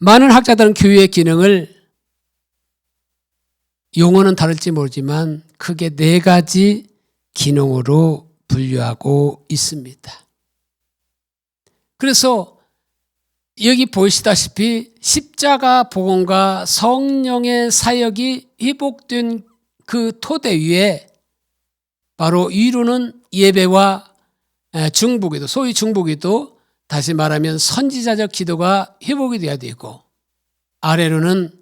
많은 학자들은 교회의 기능을 용어는 다를지 모르지만 크게 4가지 기능으로 분류하고 있습니다. 그래서 여기 보시다시피 십자가 복음과 성령의 사역이 회복된 그 토대 위에 바로 위로는 예배와 중보기도, 소위 중보기도 다시 말하면 선지자적 기도가 회복이 되어야 되고, 아래로는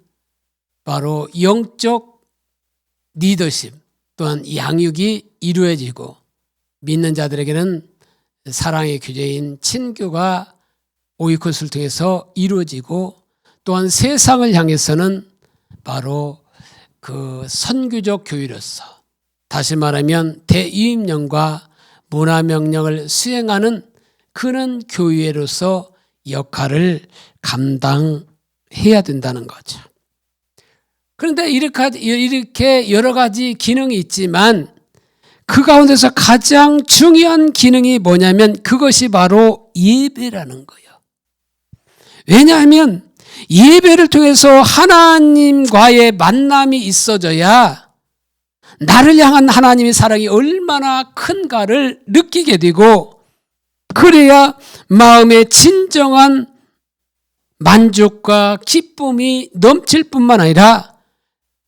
바로 영적 리더십 또한 양육이 이루어지고, 믿는 자들에게는 사랑의 교제인 친교가 오이코스를 통해서 이루어지고, 또한 세상을 향해서는 바로 그 선교적 교회로서, 다시 말하면 대유임령과 문화명령을 수행하는 그런 교회로서 역할을 감당해야 된다는 거죠. 그런데 이렇게 여러 가지 기능이 있지만 그 가운데서 가장 중요한 기능이 뭐냐면 그것이 바로 예배라는 거예요. 왜냐하면 예배를 통해서 하나님과의 만남이 있어져야 나를 향한 하나님의 사랑이 얼마나 큰가를 느끼게 되고, 그래야 마음의 진정한 만족과 기쁨이 넘칠 뿐만 아니라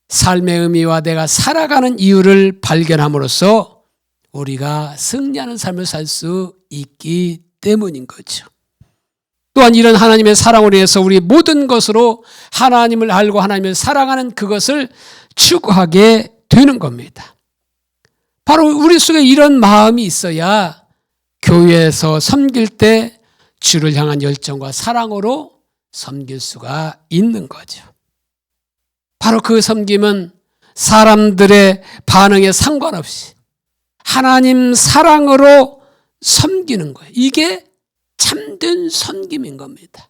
삶의 의미와 내가 살아가는 이유를 발견함으로써 우리가 승리하는 삶을 살 수 있기 때문인 거죠. 또한 이런 하나님의 사랑으로 인해서 우리 모든 것으로 하나님을 알고 하나님을 사랑하는 그것을 추구하게 되는 겁니다. 바로 우리 속에 이런 마음이 있어야 교회에서 섬길 때 주를 향한 열정과 사랑으로 섬길 수가 있는 거죠. 바로 그 섬김은 사람들의 반응에 상관없이 하나님 사랑으로 섬기는 거예요. 이게 참된 섬김인 겁니다.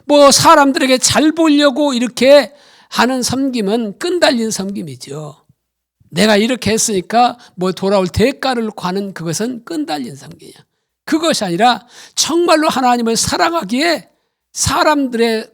뭐 사람들에게 잘 보려고 이렇게 하는 섬김은 끈달린 섬김이죠. 내가 이렇게 했으니까 뭐 돌아올 대가를 구하는 그것은 끈달린 섬김이야. 그것이 아니라 정말로 하나님을 사랑하기에 사람들의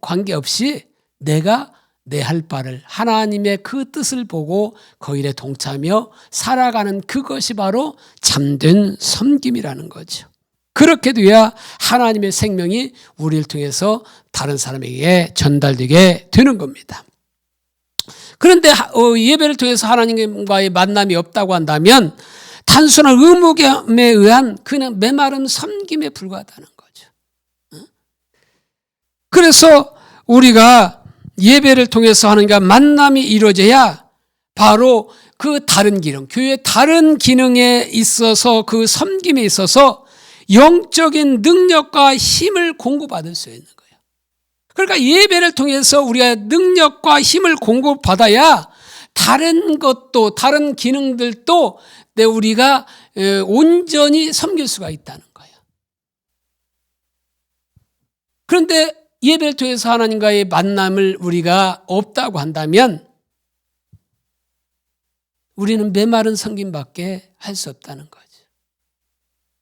관계없이 내가 내 할 바를 하나님의 그 뜻을 보고 그 일에 동참하며 살아가는 그것이 바로 참된 섬김이라는 거죠. 그렇게 돼야 하나님의 생명이 우리를 통해서 다른 사람에게 전달되게 되는 겁니다. 그런데 예배를 통해서 하나님과의 만남이 없다고 한다면 단순한 의무감에 의한 그냥 메마른 섬김에 불과하다는 거죠. 그래서 우리가 예배를 통해서 하나님과 만남이 이루어져야 바로 그 다른 기능, 교회의 다른 기능에 있어서 그 섬김에 있어서 영적인 능력과 힘을 공급받을 수 있는 거예요. 그러니까 예배를 통해서 우리가 능력과 힘을 공급받아야 다른 것도, 다른 기능들도 우리가 온전히 섬길 수가 있다는 거예요. 그런데 예배를 통해서 하나님과의 만남을 우리가 없다고 한다면 우리는 메마른 섬김밖에 할 수 없다는 거죠.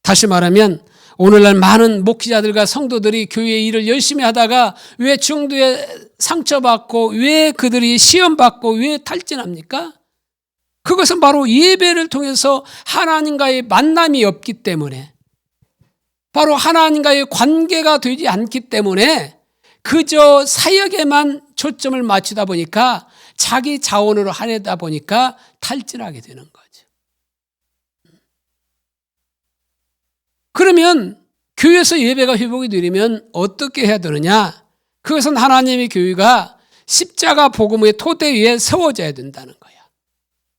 다시 말하면 오늘날 많은 목회자들과 성도들이 교회 일을 열심히 하다가 왜 중도에 상처받고 왜 그들이 시험받고 왜 탈진합니까? 그것은 바로 예배를 통해서 하나님과의 만남이 없기 때문에, 바로 하나님과의 관계가 되지 않기 때문에 그저 사역에만 초점을 맞추다 보니까 자기 자원으로 하려다 보니까 탈진하게 되는 거죠. 그러면 교회에서 예배가 회복이 되려면 어떻게 해야 되느냐? 그것은 하나님의 교회가 십자가 복음의 토대 위에 세워져야 된다는 거야.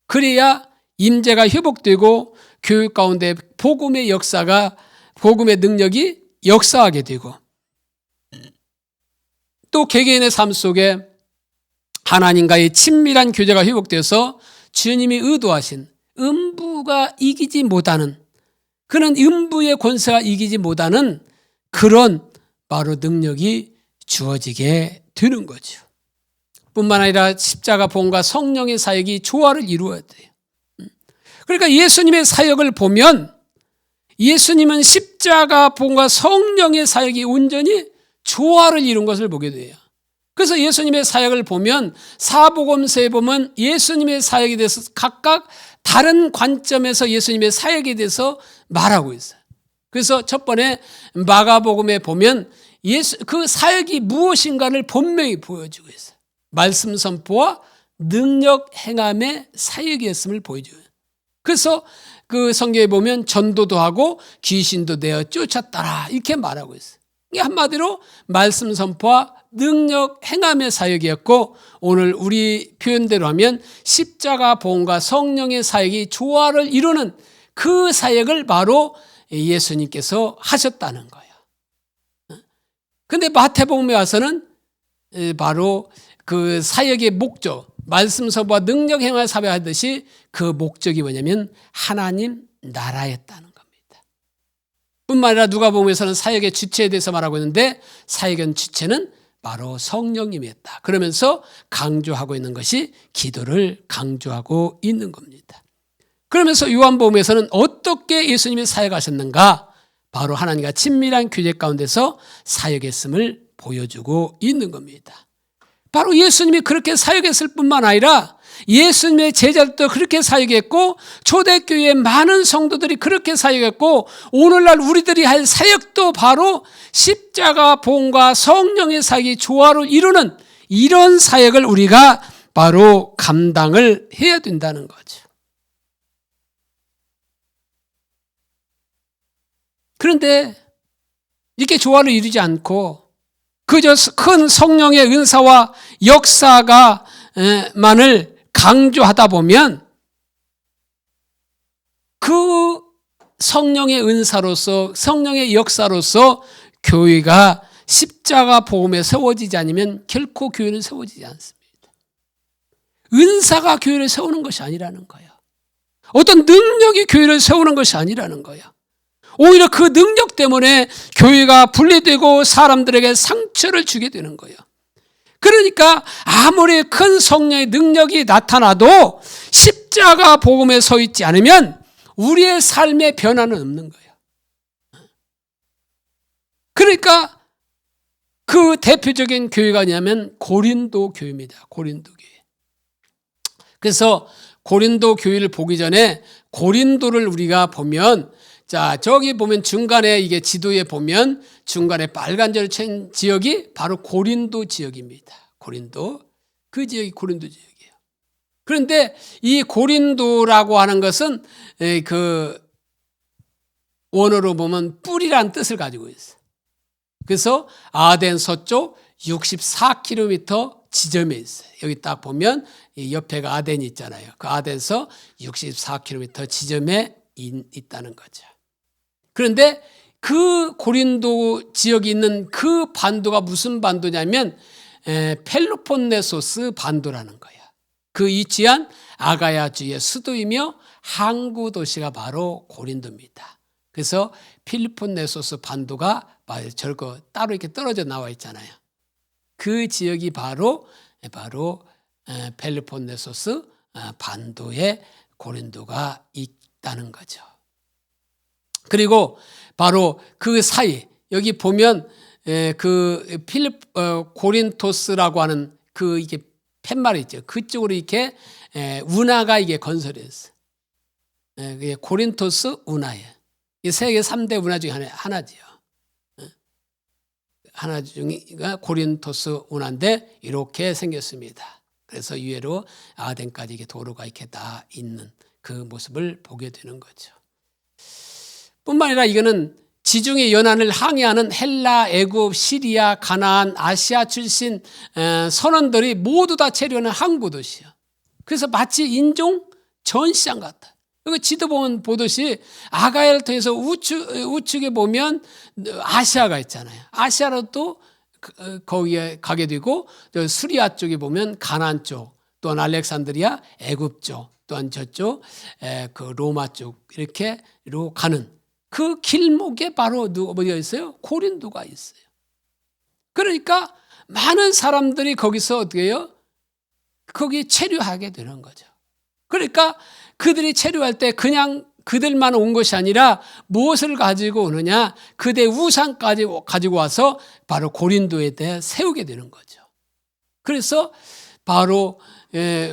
그래야 임재가 회복되고 교회 가운데 복음의 역사가, 복음의 능력이 역사하게 되고, 또 개개인의 삶 속에 하나님과의 친밀한 교제가 회복되어서 주님이 의도하신 음부가 이기지 못하는, 그런 음부의 권세가 이기지 못하는 그런 바로 능력이 주어지게 되는 거죠. 뿐만 아니라 십자가 복음과 성령의 사역이 조화를 이루어야 돼요. 그러니까 예수님의 사역을 보면 예수님은 십자가 복음과 성령의 사역이 온전히 조화를 이룬 것을 보게 돼요. 그래서 예수님의 사역을 보면 사복음서에 보면 예수님의 사역에 대해서 각각 다른 관점에서 예수님의 사역에 대해서 말하고 있어요. 그래서 첫 번에 마가복음에 보면 그 사역이 무엇인가를 분명히 보여주고 있어요. 말씀 선포와 능력 행함의 사역이었음을 보여줘요. 그래서 그 성경에 보면 전도도 하고 귀신도 내어 쫓았더라 이렇게 말하고 있어요. 이게 한마디로 말씀 선포와 능력 행함의 사역이었고, 오늘 우리 표현대로 하면 십자가 보험과 성령의 사역이 조화를 이루는 그 사역을 바로 예수님께서 하셨다는 거예요. 그런데 마태복음에 와서는 바로 그 사역의 목적, 말씀 선포와 능력 행함을 사역하듯이 그 목적이 뭐냐면 하나님 나라였다는 겁니다. 뿐만 아니라 누가복음에서는 사역의 주체에 대해서 말하고 있는데 사역의 주체는 바로 성령님이었다. 그러면서 강조하고 있는 것이 기도를 강조하고 있는 겁니다. 그러면서 요한복음에서는 어떻게 예수님이 사역하셨는가? 바로 하나님과 친밀한 교제 가운데서 사역했음을 보여주고 있는 겁니다. 바로 예수님이 그렇게 사역했을 뿐만 아니라 예수님의 제자들도 그렇게 사역했고 초대교회의 많은 성도들이 그렇게 사역했고 오늘날 우리들이 할 사역도 바로 십자가 보험과 성령의 사역이 조화를 이루는 이런 사역을 우리가 바로 감당을 해야 된다는 거죠. 그런데 이렇게 조화를 이루지 않고 그저 큰 성령의 은사와 역사만을 강조하다 보면 그 성령의 은사로서 성령의 역사로서 교회가 십자가 보험에 세워지지 않으면 결코 교회는 세워지지 않습니다. 은사가 교회를 세우는 것이 아니라는 거예요. 어떤 능력이 교회를 세우는 것이 아니라는 거예요. 오히려 그 능력 때문에 교회가 분리되고 사람들에게 상처를 주게 되는 거예요. 그러니까 아무리 큰 성령의 능력이 나타나도 십자가 복음에 서 있지 않으면 우리의 삶의 변화는 없는 거예요. 그러니까 그 대표적인 교회가 뭐냐면 고린도 교회입니다. 고린도 교회. 그래서 고린도 교회를 보기 전에 고린도를 우리가 보면 자, 저기 보면 중간에 이게 지도에 보면 중간에 빨간 줄을 친 지역이 바로 고린도 지역입니다. 고린도. 그 지역이 고린도 지역이에요. 그런데 이 고린도라고 하는 것은 그 원어로 보면 뿔이란 뜻을 가지고 있어요. 그래서 아덴 서쪽 64km 지점에 있어요. 여기 딱 보면 옆에가 아덴이 있잖아요. 그 아덴서 64km 지점에 있다는 거죠. 그런데 그 고린도 지역에 있는 그 반도가 무슨 반도냐면 펠로폰네소스 반도라는 거예요. 그 위치한 아가야주의 수도이며 항구 도시가 바로 고린도입니다. 그래서 펠로폰네소스 반도가 저거 따로 이렇게 떨어져 나와 있잖아요. 그 지역이 바로 펠로폰네소스 반도에 고린도가 있다는 거죠. 그리고 바로 그 사이 여기 보면 그 고린토스라고 하는 그 이게 팻말이 있죠. 그쪽으로 이렇게 운하가 이게 건설했어요. 고린토스 운하예요. 이 세계 3대 운하 중에 하나지요. 하나 중가 고린토스 운하인데 이렇게 생겼습니다. 그래서 이외로 아덴까지 이게 도로가 이렇게 다 있는 그 모습을 보게 되는 거죠. 뿐만 아니라 이거는 지중해 연안을 항해하는 헬라, 애굽, 시리아, 가나안, 아시아 출신 선원들이 모두 다 체류하는 항구 도시야. 그래서 마치 인종 전시장 같아. 여기 지도 보면 보듯이 아가야를 통해서 우측에 보면 아시아가 있잖아요. 아시아로 또 거기에 가게 되고 수리아 쪽에 보면 가나안 쪽, 또한 알렉산드리아, 애굽 쪽, 또한 저쪽 그 로마 쪽 이렇게로 가는 그 길목에 바로 누가 있어요? 고린도가 있어요. 그러니까 많은 사람들이 거기서 어떻게 해요? 거기 체류하게 되는 거죠. 그러니까 그들이 체류할 때 그냥 그들만 온 것이 아니라 무엇을 가지고 오느냐? 그대 우상까지 가지고 와서 바로 고린도에 대해 세우게 되는 거죠. 그래서 바로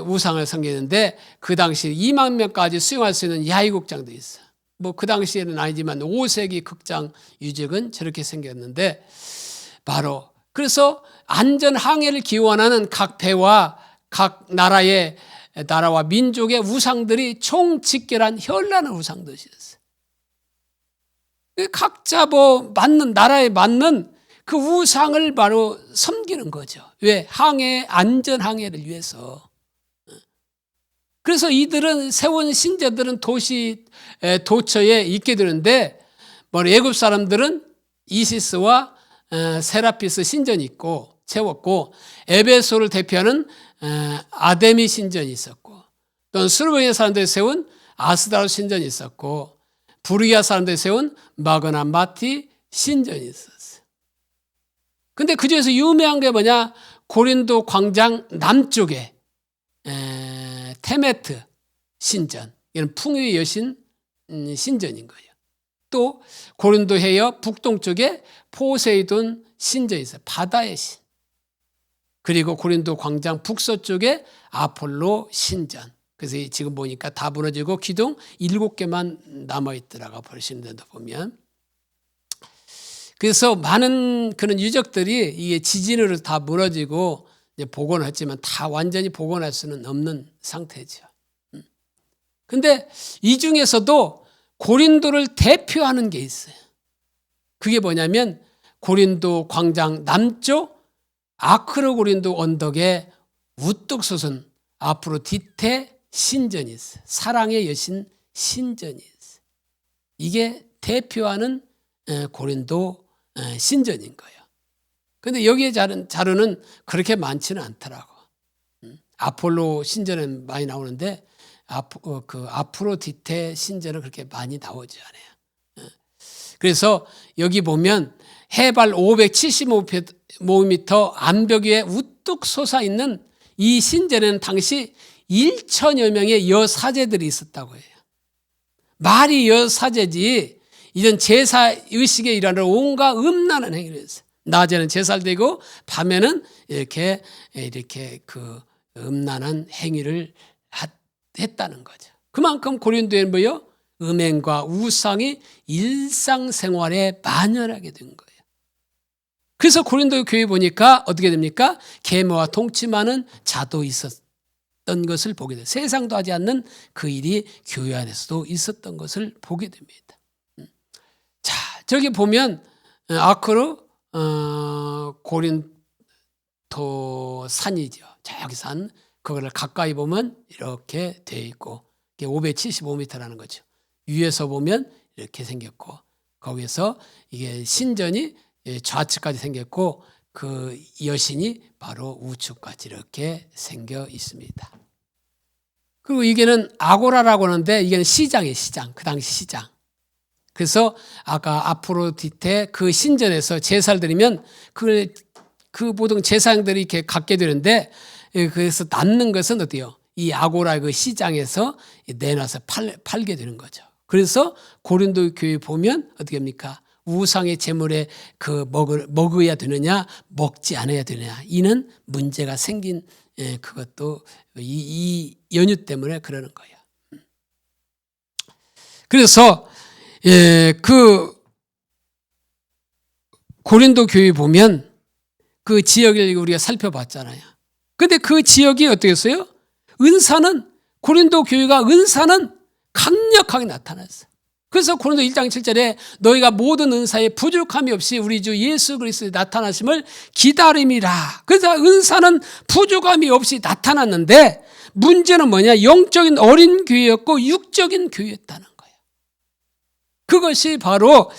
우상을 섬기는데 그 당시 2만 명까지 수용할 수 있는 야외극장도 있어요. 뭐 그 당시에는 아니지만 5세기 극장 유적은 저렇게 생겼는데 바로 그래서 안전 항해를 기원하는 각 배와 각 나라와 민족의 우상들이 총집결한 현란한 우상들이었어요. 각자 나라에 맞는 그 우상을 바로 섬기는 거죠. 왜? 안전 항해를 위해서. 그래서 이들은 세운 신자들은 도처에 있게 되는데, 애굽 사람들은 이시스와 세라피스 신전이 있고, 세웠고, 에베소를 대표하는 아데미 신전이 있었고, 또는 스루베니아 사람들이 세운 아스다로 신전이 있었고, 부르기아 사람들이 세운 마그나 마티 신전이 있었어요. 근데 그 중에서 유명한 게 뭐냐? 고린도 광장 남쪽에 테메트 신전, 이건 풍요의 여신 신전인 거예요. 또 고린도 해역 북동쪽에 포세이돈 신전이 있어요. 바다의 신. 그리고 고린도 광장 북서쪽에 아폴로 신전. 그래서 지금 보니까 다 무너지고 기둥 7개만 남아있더라고 보시는 데도 보면. 그래서 많은 그런 유적들이 이게 지진으로 다 무너지고 이제 복원했지만 다 완전히 복원할 수는 없는 상태죠. 근데 이 중에서도 고린도를 대표하는 게 있어요. 그게 뭐냐면 고린도 광장 남쪽 아크로 고린도 언덕에 우뚝 솟은 아프로디테 신전이 있어요. 사랑의 여신 신전이 있어요. 이게 대표하는 고린도 신전인 거예요. 근데 여기에 자료는 그렇게 많지는 않더라고. 아폴로 신전은 많이 나오는데 그 아프로디테 신전은 그렇게 많이 나오지 않아요. 그래서 여기 보면 해발 575m 암벽 위에 우뚝 솟아있는 이 신전에는 당시 1천여 명의 여사제들이 있었다고 해요. 말이 여사제지 이런 제사의식에 일하는 온갖 음란한 행위를 했어요. 낮에는 제사를 드리고 밤에는 이렇게 그 음란한 행위를 했다는 거죠. 그만큼 고린도에는 뭐요? 음행과 우상이 일상생활에 만연하게 된 거예요. 그래서 고린도 교회 보니까 어떻게 됩니까? 계모와 동침하는 자도 있었던 것을 보게 돼요. 세상도 하지 않는 그 일이 교회 안에서도 있었던 것을 보게 됩니다. 자, 저기 보면 아크로 고린도 산이죠. 저기 산. 그거를 가까이 보면 이렇게 되어 있고, 이게 575m라는 거죠. 위에서 보면 이렇게 생겼고, 거기에서 이게 신전이 좌측까지 생겼고, 그 여신이 바로 우측까지 이렇게 생겨 있습니다. 그리고 이게는 아고라라고 하는데, 이게는 시장이에요, 시장. 그 당시 시장. 그래서 아까 아프로디테 그 신전에서 제사를 드리면 그 모든 제사장들이 이렇게 갖게 되는데, 그래서 남는 것은 어때요? 이 아고라 그 시장에서 내놔서 팔게 되는 거죠. 그래서 고린도 교회 보면 어떻게 합니까? 우상의 제물에 먹어야 되느냐, 먹지 않아야 되느냐. 이는 문제가 생긴 그것도 이 연유 때문에 그러는 거예요. 그래서 그 고린도 교회 보면 그 지역을 우리가 살펴봤잖아요. 근데 그 지역이 어떻게 했어요? 고린도 교회가 은사는 강력하게 나타났어요. 그래서 고린도 1장 7절에 너희가 모든 은사에 부족함이 없이 우리 주 예수 그리스도의 나타나심을 기다림이라. 그래서 은사는 부족함이 없이 나타났는데 문제는 뭐냐? 영적인 어린 교회였고 육적인 교회였다는 거예요. 그것이 바로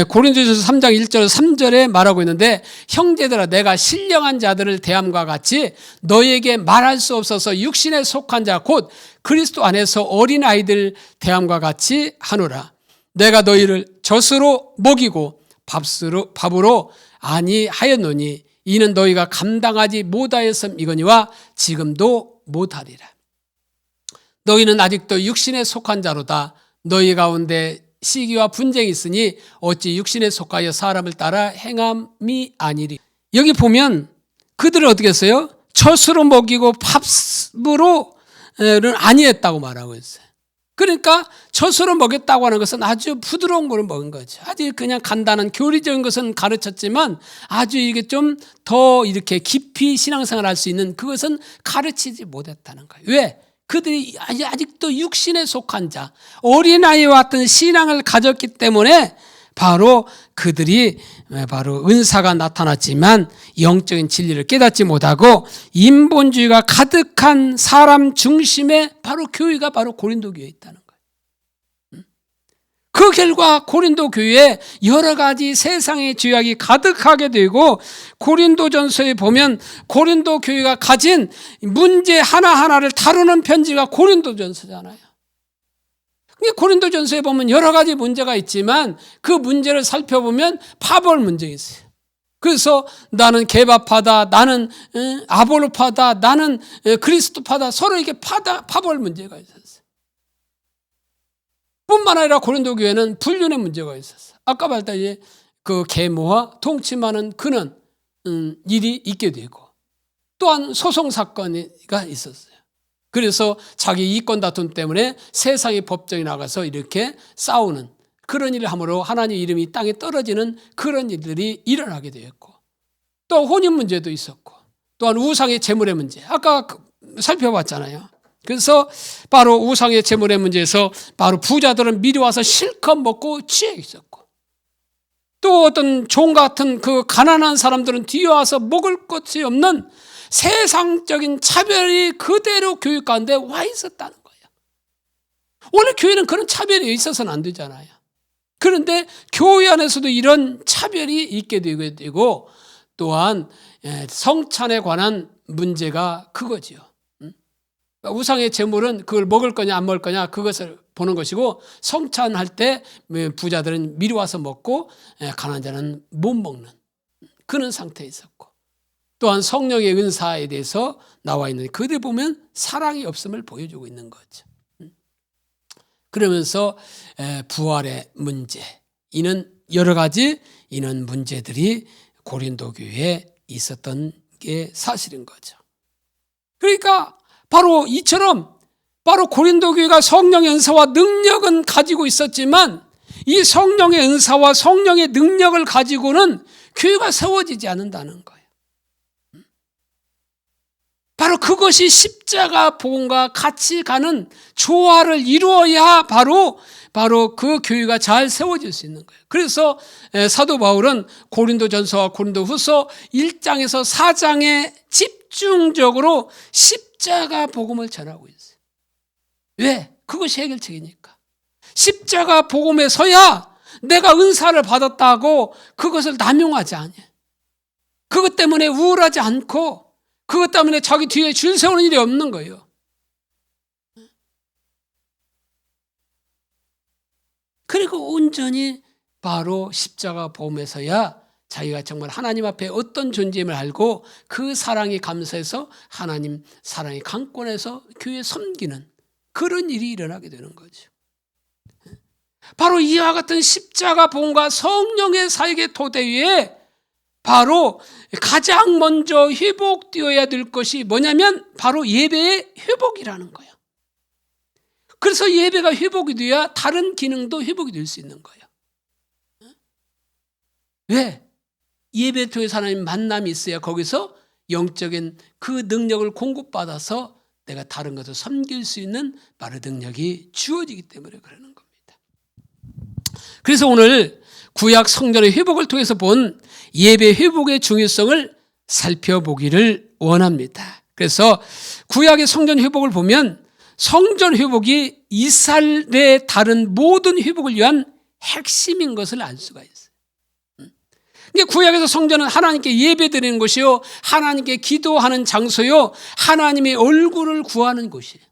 고린도전서 3장 1절 3절에 말하고 있는데 형제들아 내가 신령한 자들을 대함과 같이 너희에게 말할 수 없어서 육신에 속한 자 곧 그리스도 안에서 어린아이들 대함과 같이 하노라. 내가 너희를 젖으로 먹이고 밥으로 아니하였노니 이는 너희가 감당하지 못하였음이거니와 지금도 못하리라. 너희는 아직도 육신에 속한 자로다. 너희 가운데 시기와 분쟁이 있으니 어찌 육신에 속하여 사람을 따라 행함이 아니리. 여기 보면 그들은 어떻게 했어요? 젖으로 먹이고 팝으로는 아니했다고 말하고 있어요. 그러니까 젖으로 먹였다고 하는 것은 아주 부드러운 걸 먹은 거죠. 아주 그냥 간단한 교리적인 것은 가르쳤지만 아주 이게 좀 더 이렇게 깊이 신앙생활을 할 수 있는 그것은 가르치지 못했다는 거예요. 왜? 그들이 아직도 육신에 속한 자, 어린아이와 같은 신앙을 가졌기 때문에 바로 그들이 바로 은사가 나타났지만 영적인 진리를 깨닫지 못하고 인본주의가 가득한 사람 중심의 바로 교회가 바로 고린도 교회에 있다는 거예요. 그 결과 고린도 교회에 여러 가지 세상의 죄악이 가득하게 되고 고린도전서에 보면 고린도 교회가 가진 문제 하나하나를 다루는 편지가 고린도전서잖아요. 고린도전서에 보면 여러 가지 문제가 있지만 그 문제를 살펴보면 파벌 문제가 있어요. 그래서 나는 개바파다, 나는 아볼로파다, 나는 그리스도파다, 서로 이게 파벌 문제가 있었어요. 뿐만 아니라 고린도 교회는 불륜의 문제가 있었어요. 아까 말했다시피 그 계모와 동침하는 그는 일이 있게 되고 또한 소송 사건이가 있었어요. 그래서 자기 이권 다툼 때문에 세상의 법정에 나가서 이렇게 싸우는 그런 일을 함으로 하나님 이름이 땅에 떨어지는 그런 일들이 일어나게 되었고 또 혼인 문제도 있었고 또한 우상의 재물의 문제 아까 살펴봤잖아요. 그래서 바로 우상의 재물의 문제에서 바로 부자들은 미리 와서 실컷 먹고 취해 있었고 또 어떤 종 같은 그 가난한 사람들은 뒤에 와서 먹을 것이 없는 세상적인 차별이 그대로 교회 가운데 와 있었다는 거예요. 원래 교회는 그런 차별이 있어서는 안 되잖아요. 그런데 교회 안에서도 이런 차별이 있게 되고 또한 성찬에 관한 문제가 그거지요. 우상의 제물은 그걸 먹을 거냐 안 먹을 거냐 그것을 보는 것이고 성찬할 때 부자들은 미리 와서 먹고 가난한 자는 못 먹는 그런 상태에 있었고 또한 성령의 은사에 대해서 나와 있는 그들 보면 사랑이 없음을 보여주고 있는 거죠. 그러면서 부활의 문제 이는 여러 가지 이런 문제들이 고린도 교회에 있었던 게 사실인 거죠. 그러니까 바로 이처럼 바로 고린도 교회가 성령의 은사와 능력은 가지고 있었지만 이 성령의 은사와 성령의 능력을 가지고는 교회가 세워지지 않는다는 거예요. 바로 그것이 십자가 복음과 같이 가는 조화를 이루어야 바로 그 교회가 잘 세워질 수 있는 거예요. 그래서 사도 바울은 고린도전서와 고린도후서 1장에서 4장에 집중적으로 십자가 복음을 전하고 있어요. 왜? 그것이 해결책이니까. 십자가 복음에 서야 내가 은사를 받았다고 그것을 남용하지 않아요. 그것 때문에 우울하지 않고 그것 때문에 자기 뒤에 줄 세우는 일이 없는 거예요. 그리고 온전히 바로 십자가 복음에서야 자기가 정말 하나님 앞에 어떤 존재임을 알고 그 사랑에 감사해서 하나님 사랑의 강권에서 교회 섬기는 그런 일이 일어나게 되는 거죠. 바로 이와 같은 십자가 복음과 성령의 사역의 토대 위에 바로 가장 먼저 회복되어야 될 것이 뭐냐면 바로 예배의 회복이라는 거예요. 그래서 예배가 회복이 돼야 다른 기능도 회복이 될 수 있는 거예요. 왜? 예배 통해서 하나님 만남이 있어야 거기서 영적인 그 능력을 공급받아서 내가 다른 것을 섬길 수 있는 바로 능력이 주어지기 때문에 그러는 겁니다. 그래서 오늘 구약 성전의 회복을 통해서 본 예배 회복의 중요성을 살펴보기를 원합니다. 그래서 구약의 성전 회복을 보면 성전 회복이 이스라엘의 다른 모든 회복을 위한 핵심인 것을 알 수가 있어요. 구약에서 성전은 하나님께 예배드리는 곳이요, 하나님께 기도하는 장소요, 하나님의 얼굴을 구하는 곳이에요.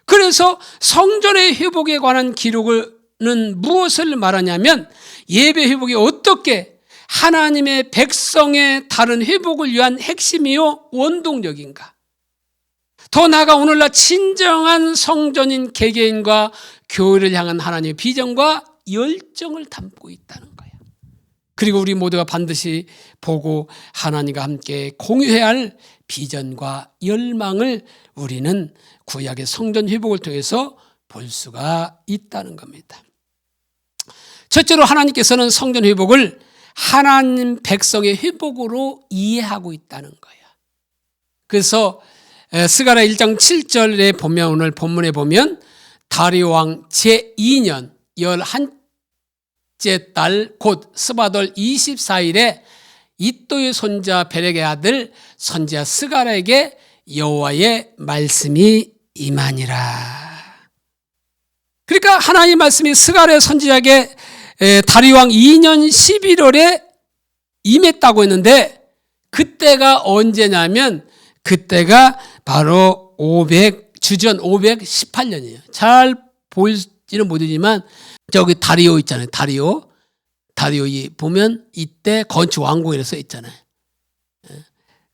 그래서 성전의 회복에 관한 기록은 무엇을 말하냐면 예배 회복이 어떻게 하나님의 백성의 다른 회복을 위한 핵심이요 원동력인가, 더 나아가 오늘날 진정한 성전인 개개인과 교회를 향한 하나님의 비전과 열정을 담고 있다는 거예요. 그리고 우리 모두가 반드시 보고 하나님과 함께 공유해야 할 비전과 열망을 우리는 구약의 성전 회복을 통해서 볼 수가 있다는 겁니다. 첫째로 하나님께서는 성전 회복을 하나님 백성의 회복으로 이해하고 있다는 거예요. 그래서 스가랴 1장 7절에 보면, 오늘 본문에 보면 다리오 왕 제2년 11째 달 곧 스바돌 24일에 이또의 손자 베렉의 아들 선지자 스가랴에게 여호와의 말씀이 임하니라. 그러니까 하나님의 말씀이 스가랴 선지자에게 다리오 왕 2년 11월에 임했다고 했는데, 그때가 언제냐면 그때가 바로 주전 518년이에요. 잘 보이지는 못하지만 저기 다리오 있잖아요. 다리오 보면 이때 건축 왕국이라고 써 있잖아요.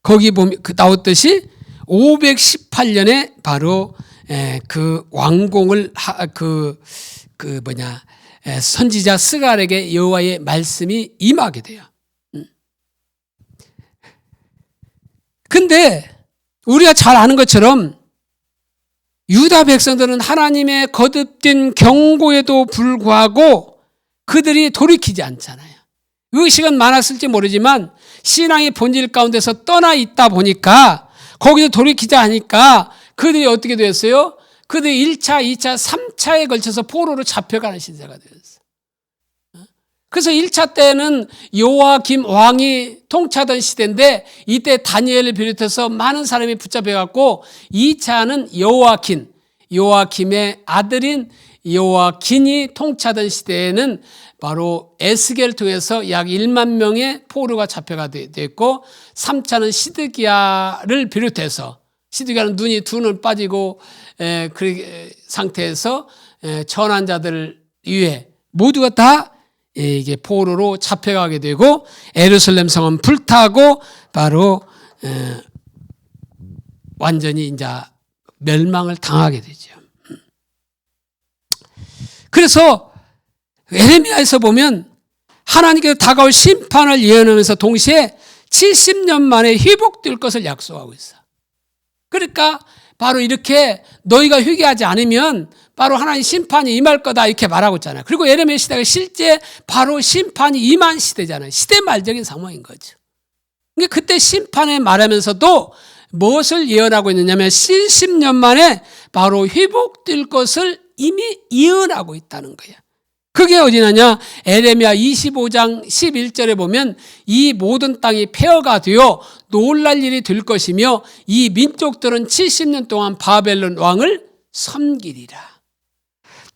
거기 보면 나왔듯이 518년에 바로 그 왕궁을 선지자 스가랴에게 여호와의 말씀이 임하게 돼요. 근데 우리가 잘 아는 것처럼 유다 백성들은 하나님의 거듭된 경고에도 불구하고 그들이 돌이키지 않잖아요. 의식은 많았을지 모르지만 신앙의 본질 가운데서 떠나 있다 보니까 거기서 돌이키지 않으니까 그들이 어떻게 되었어요? 그들이 1차, 2차, 3차에 걸쳐서 포로로 잡혀가는 시대가 되었어요. 그래서 1차 때는 요아김 왕이 통치하던 시대인데 이때 다니엘을 비롯해서 많은 사람이 붙잡혀갖고 2차는 요아김의 아들인 요아긴이 통치하던 시대에는 바로 에스겔을 통해서 약 1만 명의 포로가 잡혀가 됐고, 3차는 시드기야를 비롯해서, 시드기야는 눈이 두 눈 빠지고 그 상태에서 전한 자들 위에 모두가 다 이게 포로로 잡혀가게 되고 예루살렘 성은 불타고 바로 완전히 이제 멸망을 당하게 되죠. 그래서 에레미야에서 보면 하나님께서 다가올 심판을 예언하면서 동시에 70년 만에 회복될 것을 약속하고 있어. 그러니까 바로 이렇게 너희가 회개하지 않으면 바로 하나님 심판이 임할 거다 이렇게 말하고 있잖아요. 그리고 에레미야 시대가 실제 바로 심판이 임한 시대잖아요. 시대 말적인 상황인 거죠. 그러니까 그때 심판을 말하면서도 무엇을 예언하고 있느냐면 70년 만에 바로 회복될 것을 이미 예언하고 있다는 거예요. 그게 어디냐냐? 에레미야 25장 11절에 보면 이 모든 땅이 폐허가 되어 놀랄 일이 될 것이며 이 민족들은 70년 동안 바벨론 왕을 섬기리라.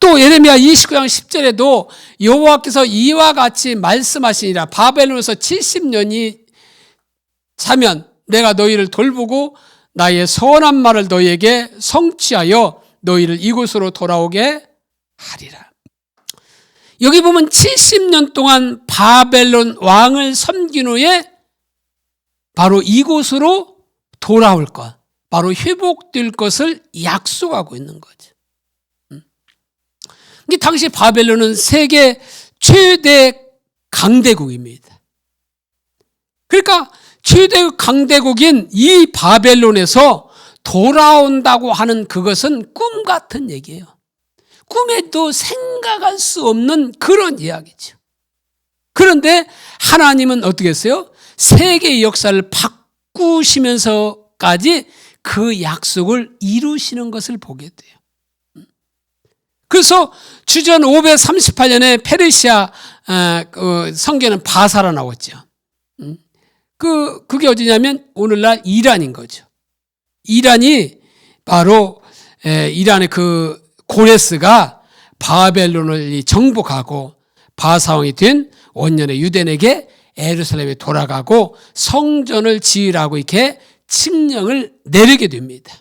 또 에레미야 29장 10절에도 여호와께서 이와 같이 말씀하시니라. 바벨론에서 70년이 차면 내가 너희를 돌보고 나의 선한 말을 너희에게 성취하여 너희를 이곳으로 돌아오게 하리라. 여기 보면 70년 동안 바벨론 왕을 섬긴 후에 바로 이곳으로 돌아올 것, 바로 회복될 것을 약속하고 있는 거죠. 당시 바벨론은 세계 최대 강대국입니다. 그러니까 최대 강대국인 이 바벨론에서 돌아온다고 하는 그것은 꿈 같은 얘기예요. 꿈에도 생각할 수 없는 그런 이야기죠. 그런데 하나님은 어떻게 했어요? 세계의 역사를 바꾸시면서까지 그 약속을 이루시는 것을 보게 돼요. 그래서 주전 538년에 페르시아 성계는 바사라 나왔죠. 그게 어디냐면 오늘날 이란인 거죠. 이란이 바로 이란의 그 고레스가 바벨론을 정복하고 바사왕이 된 원년의 유대인에게 예루살렘에 돌아가고 성전을 지으라고 이렇게 칙령을 내리게 됩니다.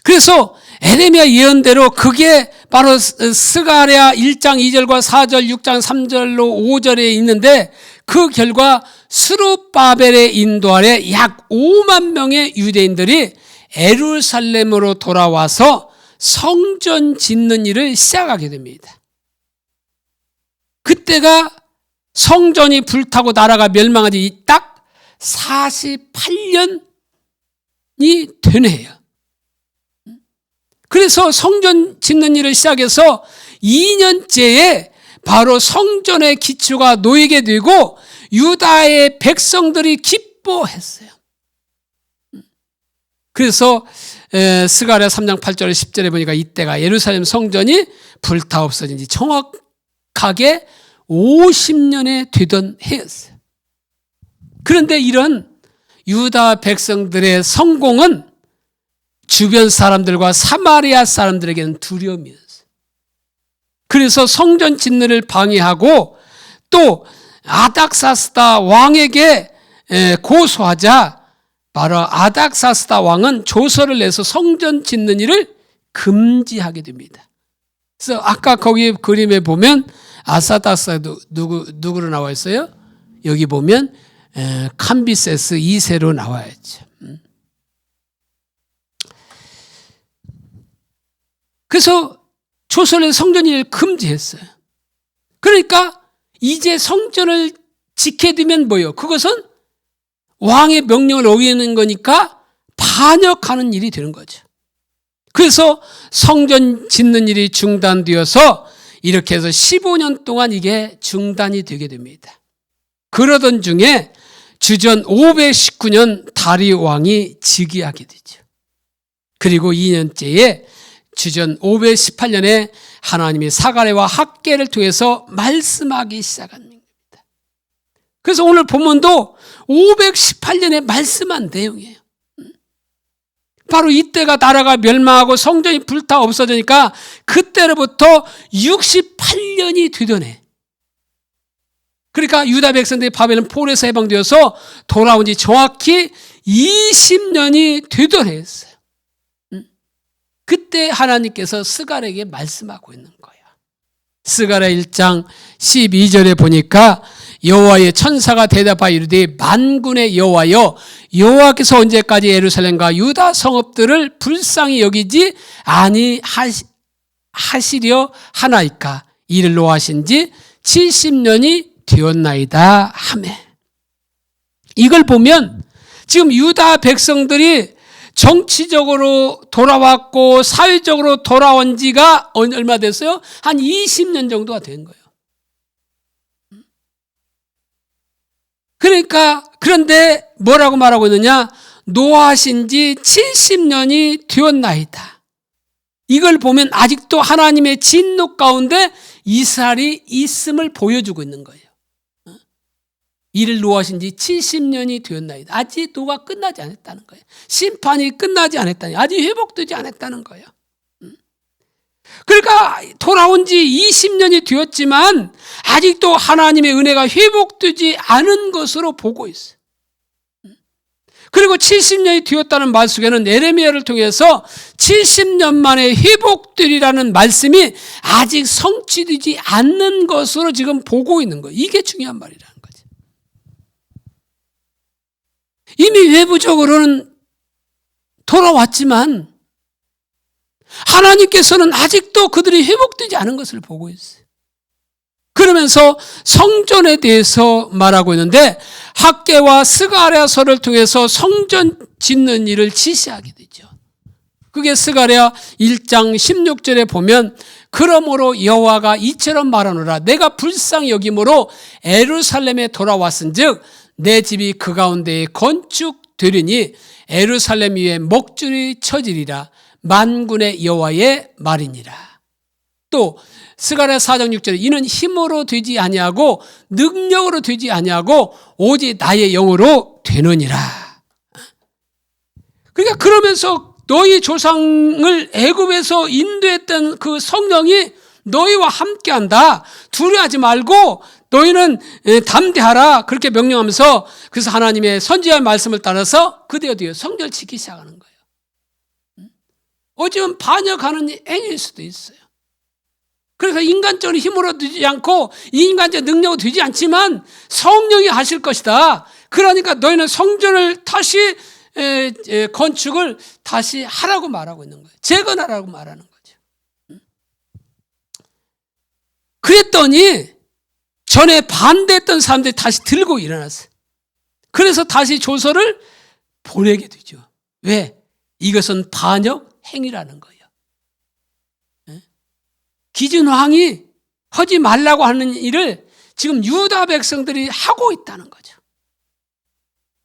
그래서 에레미야 예언대로 그게 바로 스가랴 1장 2절과 4절, 6장 3절로 5절에 있는데 그 결과 스룹바벨의 인도 아래 약 5만 명의 유대인들이 예루살렘으로 돌아와서 성전 짓는 일을 시작하게 됩니다. 그때가 성전이 불타고 나라가 멸망한 지 딱 48년이 된 해예요. 그래서 성전 짓는 일을 시작해서 2년째에 바로 성전의 기초가 놓이게 되고 유다의 백성들이 기뻐했어요. 그래서 스가랴 3장 8절 10절에 보니까 이때가 예루살렘 성전이 불타 없어진 지 정확하게 50년에 되던 해였어요. 그런데 이런 유다 백성들의 성공은 주변 사람들과 사마리아 사람들에게는 두려움이었어요. 그래서 성전 짓는 일을 방해하고 또 아닥사스다 왕에게 고소하자 바로 아닥사스다 왕은 조서를 내서 성전 짓는 일을 금지하게 됩니다. 그래서 아까 거기 그림에 보면 아사다스도 누구로 나와 있어요? 여기 보면 캄비세스 2세로 나와야죠. 그래서 조선의 성전 일을 금지했어요. 그러니까 이제 성전을 지켜야 되면 뭐예요? 그것은 왕의 명령을 어기는 거니까 반역하는 일이 되는 거죠. 그래서 성전 짓는 일이 중단되어서 이렇게 해서 15년 동안 이게 중단이 되게 됩니다. 그러던 중에 주전 519년 다리오 왕이 즉위하게 되죠. 그리고 2년째에 주전 518년에 하나님이 사가랴와 학개를 통해서 말씀하기 시작한 겁니다. 그래서 오늘 본문도 518년에 말씀한 내용이에요. 바로 이때가 나라가 멸망하고 성전이 불타 없어지니까 그때로부터 68년이 되던 해. 그러니까 유다 백성들이 바벨론 포로에서 해방되어서 돌아온 지 정확히 20년이 되던 해였어요. 그때 하나님께서 스가랴에게 말씀하고 있는 거예요. 스가랴 1장 12절에 보니까 여호와의 천사가 대답하여 이르되 만군의 여호와여 여호와께서 언제까지 예루살렘과 유다 성읍들을 불쌍히 여기지 아니하시려 하나이까 이를 노하신 지 70년이 되었나이다 하매. 이걸 보면 지금 유다 백성들이 정치적으로 돌아왔고 사회적으로 돌아온 지가 얼마 됐어요? 한 20년 정도가 된 거예요. 그러니까 그런데 뭐라고 말하고 있느냐? 노하신 지 70년이 되었나이다. 이걸 보면 아직도 하나님의 진노 가운데 이스라엘이 있음을 보여주고 있는 거예요. 이를 노하신 지 70년이 되었나이다. 아직 노가 끝나지 않았다는 거예요. 심판이 끝나지 않았다니 아직 회복되지 않았다는 거예요. 그러니까 돌아온 지 20년이 되었지만 아직도 하나님의 은혜가 회복되지 않은 것으로 보고 있어요. 그리고 70년이 되었다는 말 속에는 예레미야를 통해서 70년 만에 회복되리라는 말씀이 아직 성취되지 않는 것으로 지금 보고 있는 거예요. 이게 중요한 말이라는 거죠. 이미 외부적으로는 돌아왔지만 하나님께서는 아직도 그들이 회복되지 않은 것을 보고 있어요. 그러면서 성전에 대해서 말하고 있는데 학개와 스가랴서를 통해서 성전 짓는 일을 지시하게 되죠. 그게 스가랴 1장 16절에 보면 그러므로 여호와가 이처럼 말하노라 내가 불쌍히 여김으로 예루살렘에 돌아왔은즉 내 집이 그 가운데에 건축되리니 예루살렘 위에 목줄이 쳐지리라 만군의 여호와의 말이니라. 또 스가랴 4장 6절에 이는 힘으로 되지 아니하고 능력으로 되지 아니하고 오직 나의 영으로 되느니라. 그러니까 그러면서 너희 조상을 애굽에서 인도했던 그 성령이 너희와 함께한다. 두려워하지 말고 너희는 담대하라. 그렇게 명령하면서 그래서 하나님의 선지자의 말씀을 따라서 그대로 성전을 지키기 시작하는 거예요. 어쩌면 반역하는 행위일 수도 있어요. 그래서 인간적인 힘으로 되지 않고 인간적 능력으로 되지 않지만 성령이 하실 것이다. 그러니까 너희는 성전을 다시 건축을 다시 하라고 말하고 있는 거예요. 재건하라고 말하는 거죠. 그랬더니 전에 반대했던 사람들이 다시 들고 일어났어요. 그래서 다시 조서를 보내게 되죠. 왜? 이것은 반역 행위라는 거예요. 기준 왕이 하지 말라고 하는 일을 지금 유다 백성들이 하고 있다는 거죠.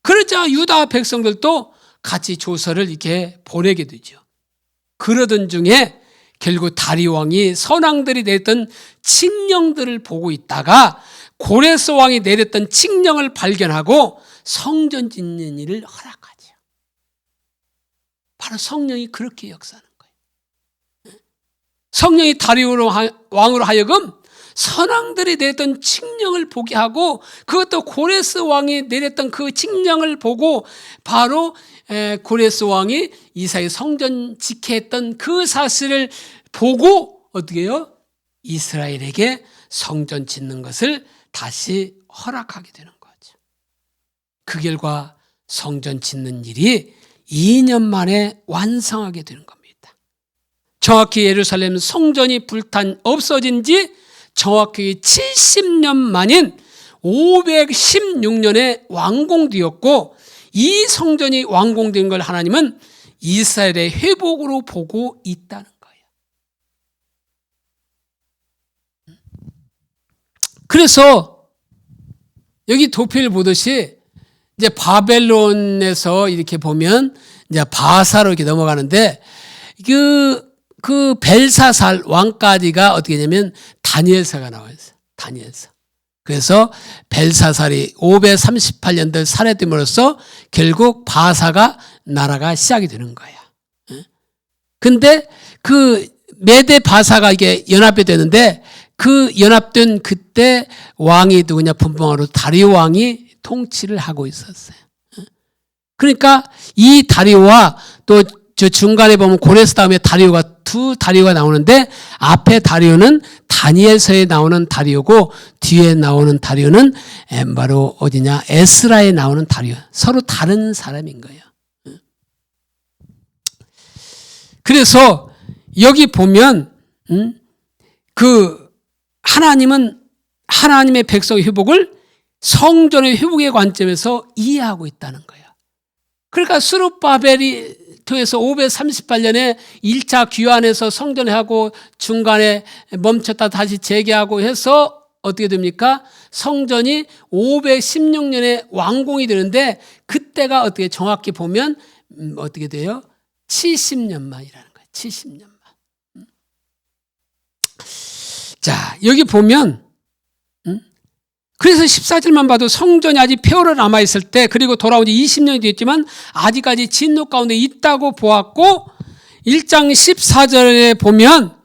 그러자 유다 백성들도 같이 조서를 이렇게 보내게 되죠. 그러던 중에 결국 다리오 왕이 선왕들이 내렸던 칙령들을 보고 있다가 고레스 왕이 내렸던 칙령을 발견하고 성전 짓는 일을 허락하죠. 바로 성령이 그렇게 역사하는 거예요. 성령이 다리오 왕으로 하여금 선왕들이 내렸던 칙령을 보게 하고 그것도 고레스 왕이 내렸던 그 칙령을 보고 바로 고레스 왕이 이스라엘 성전 짓게 했던 그 사실을 보고 어떻게 해요? 이스라엘에게 성전 짓는 것을 다시 허락하게 되는 거죠. 그 결과 성전 짓는 일이 2년 만에 완성하게 되는 겁니다. 정확히 예루살렘 성전이 없어진 지 정확히 70년 만인 516년에 완공되었고 이 성전이 완공된 걸 하나님은 이스라엘의 회복으로 보고 있다는 거예요. 그래서 여기 도표를 보듯이 이제 바벨론에서 이렇게 보면 이제 바사로 이렇게 넘어가는데 그 벨사살 왕까지가 어떻게 되냐면 다니엘서가 나와 있어요. 다니엘서. 그래서 벨사살이 538년들 살해됨으로써 결국 바사가 나라가 시작이 되는 거야. 근데 그 메대 바사가 이게 연합이 되는데 그 연합된 그때 왕이 누구냐 분봉으로 다리오 왕이 통치를 하고 있었어요. 그러니까 이 다리오와 또 저 중간에 보면 고레스 다음에 다리오가 두 다리오가 나오는데 앞에 다리오는 다니엘서에 나오는 다리오고 뒤에 나오는 다리오는 바로 어디냐 에스라에 나오는 다리오. 서로 다른 사람인 거예요. 그래서 여기 보면 그 하나님은 하나님의 백성의 회복을 성전의 회복의 관점에서 이해하고 있다는 거예요. 그러니까 스룹바벨이 통해서 538년에 1차 귀환해서 성전에 하고 중간에 멈췄다 다시 재개하고 해서 어떻게 됩니까? 성전이 516년에 완공이 되는데 그때가 어떻게 정확히 보면 어떻게 돼요? 70년 만이라는 거예요. 70년 만. 자, 여기 보면 그래서 14절만 봐도 성전이 아직 폐허로 남아있을 때 그리고 돌아온 지 20년이 됐지만 아직까지 진노 가운데 있다고 보았고 1장 14절에 보면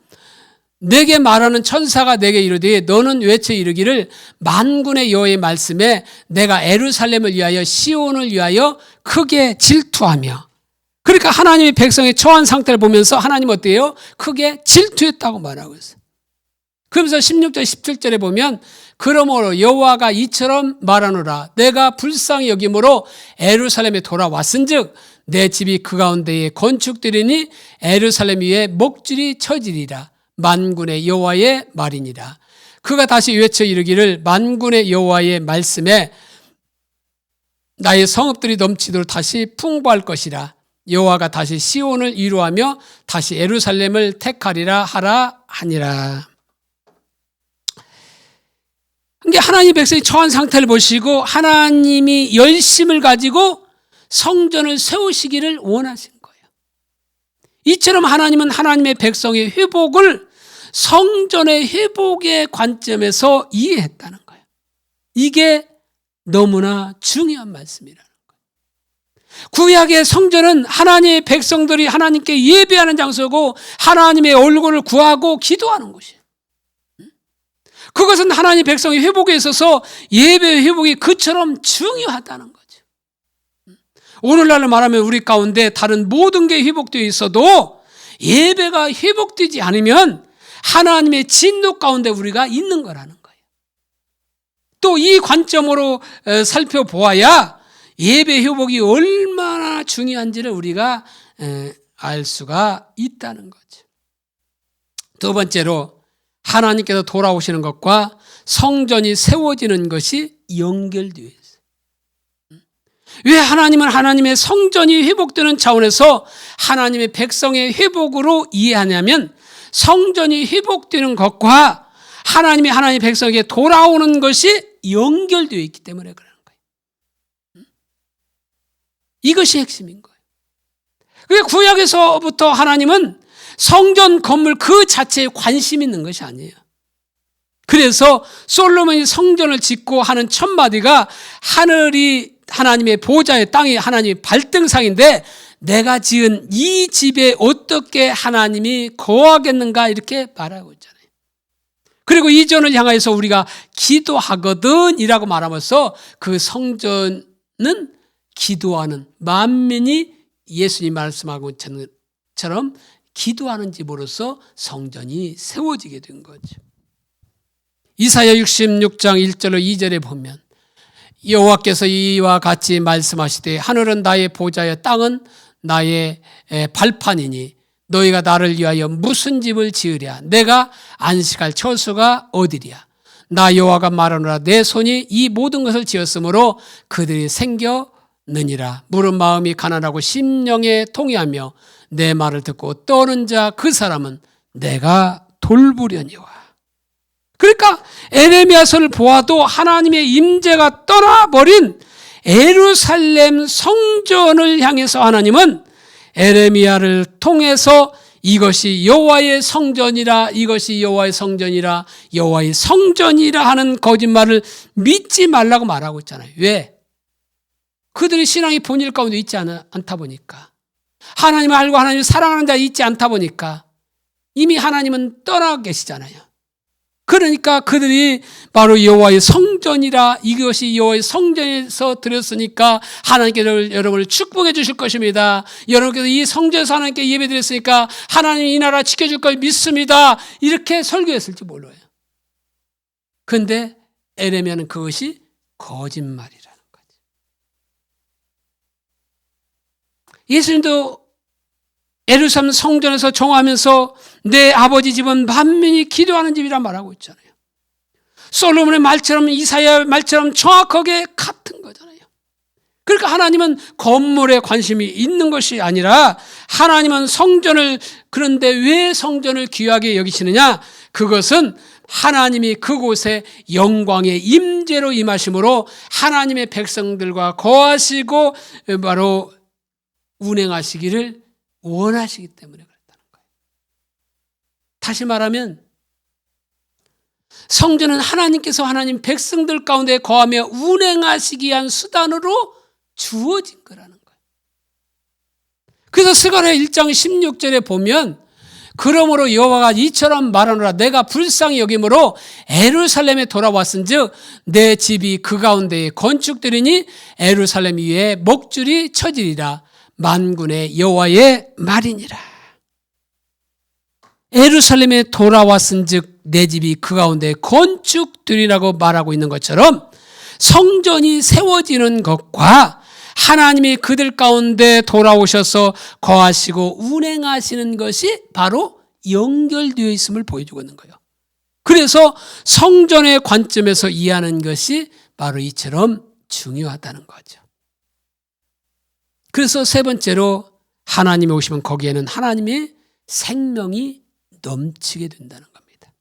내게 말하는 천사가 내게 이르되 너는 외쳐 이르기를 만군의 여호와의 말씀에 내가 예루살렘을 위하여 시온을 위하여 크게 질투하며 그러니까 하나님의 백성의 처한 상태를 보면서 하나님 어때요? 크게 질투했다고 말하고 있어요. 그러면서 16절 17절에 보면 그러므로 여호와가 이처럼 말하노라 내가 불쌍히 여김으로 예루살렘에 돌아왔은즉 내 집이 그 가운데에 건축되리니 예루살렘 위에 목줄이 쳐지리라 만군의 여호와의 말이니라. 그가 다시 외쳐 이르기를 만군의 여호와의 말씀에 나의 성읍들이 넘치도록 다시 풍부할 것이라 여호와가 다시 시온을 위로하며 다시 예루살렘을 택하리라 하라 하니라. 그러니까 하나님 백성이 처한 상태를 보시고 하나님이 열심을 가지고 성전을 세우시기를 원하신 거예요. 이처럼 하나님은 하나님의 백성의 회복을 성전의 회복의 관점에서 이해했다는 거예요. 이게 너무나 중요한 말씀이라는 거예요. 구약의 성전은 하나님의 백성들이 하나님께 예배하는 장소고 하나님의 얼굴을 구하고 기도하는 곳이에요. 그것은 하나님 백성의 회복에 있어서 예배 회복이 그처럼 중요하다는 거죠. 오늘날로 말하면 우리 가운데 다른 모든 게 회복되어 있어도 예배가 회복되지 않으면 하나님의 진노 가운데 우리가 있는 거라는 거예요. 또 이 관점으로 살펴보아야 예배 회복이 얼마나 중요한지를 우리가 알 수가 있다는 거죠. 두 번째로 하나님께서 돌아오시는 것과 성전이 세워지는 것이 연결되어 있어요. 왜 하나님은 하나님의 성전이 회복되는 차원에서 하나님의 백성의 회복으로 이해하냐면 성전이 회복되는 것과 하나님의 백성에게 돌아오는 것이 연결되어 있기 때문에 그러는 거예요. 이것이 핵심인 거예요. 그게 구약에서부터 하나님은 성전 건물 그 자체에 관심 있는 것이 아니에요. 그래서 솔로몬이 성전을 짓고 하는 첫 마디가 하늘이 하나님의 보좌의 땅이 하나님의 발등상인데 내가 지은 이 집에 어떻게 하나님이 거하겠는가 이렇게 말하고 있잖아요. 그리고 이 전을 향해서 우리가 기도하거든 이라고 말하면서 그 성전은 기도하는 만민이 예수님 말씀하고 처럼 기도하는 집으로서 성전이 세워지게 된 거죠. 이사야 66장 1절로 2절에 보면 여호와께서 이와 같이 말씀하시되 하늘은 나의 보좌여 땅은 나의 발판이니 너희가 나를 위하여 무슨 집을 지으랴 내가 안식할 처소가 어디랴 나 여호와가 말하노라 내 손이 이 모든 것을 지었으므로 그들이 생겨느니라 물은 마음이 가난하고 심령에 통회하며 내 말을 듣고 떠는 자 그 사람은 내가 돌보려니와. 그러니까 에레미야서를 보아도 하나님의 임재가 떠나버린 예루살렘 성전을 향해서 하나님은 에레미야를 통해서 이것이 여호와의 성전이라 이것이 여호와의 성전이라 여호와의 성전이라 하는 거짓말을 믿지 말라고 말하고 있잖아요. 왜? 그들의 신앙이 본질 가운데 있지 않다 보니까 하나님을 알고 하나님을 사랑하는 자가 있지 않다 보니까 이미 하나님은 떠나 계시잖아요. 그러니까 그들이 바로 여호와의 성전이라 이것이 여호와의 성전에서 드렸으니까 하나님께서 여러분을 축복해 주실 것입니다. 여러분께서 이 성전에서 하나님께 예배 드렸으니까 하나님이 이 나라 지켜줄 걸 믿습니다. 이렇게 설교했을지 몰라요. 그런데 에레미야는 그것이 거짓말이라는 거죠. 예수님도 예루살렘 성전에서 정하면서 내 아버지 집은 만민이 기도하는 집이라 말하고 있잖아요. 솔로몬의 말처럼 이사야의 말처럼 정확하게 같은 거잖아요. 그러니까 하나님은 건물에 관심이 있는 것이 아니라 하나님은 성전을 그런데 왜 성전을 귀하게 여기시느냐? 그것은 하나님이 그곳에 영광의 임재로 임하심으로 하나님의 백성들과 거하시고 바로 운행하시기를 원하시기 때문에 그렇다는 거예요. 다시 말하면 성전은 하나님께서 하나님 백성들 가운데 거하며 운행하시기 위한 수단으로 주어진 거라는 거예요. 그래서 스가랴 1장 16절에 보면 그러므로 여호와가 이처럼 말하노라 내가 불쌍히 여김으로 예루살렘에 돌아왔은즉 내 집이 그 가운데에 건축되리니 예루살렘 위에 목줄이 쳐지리라 만군의 여호와의 말이니라. 예루살렘에 돌아왔은즉 내 집이 그 가운데 건축되리라고 말하고 있는 것처럼 성전이 세워지는 것과 하나님이 그들 가운데 돌아오셔서 거하시고 운행하시는 것이 바로 연결되어 있음을 보여주고 있는 거예요. 그래서 성전의 관점에서 이해하는 것이 바로 이처럼 중요하다는 거죠. 그래서 세 번째로 하나님이 오시면 거기에는 하나님의 생명이 넘치게 된다는 겁니다.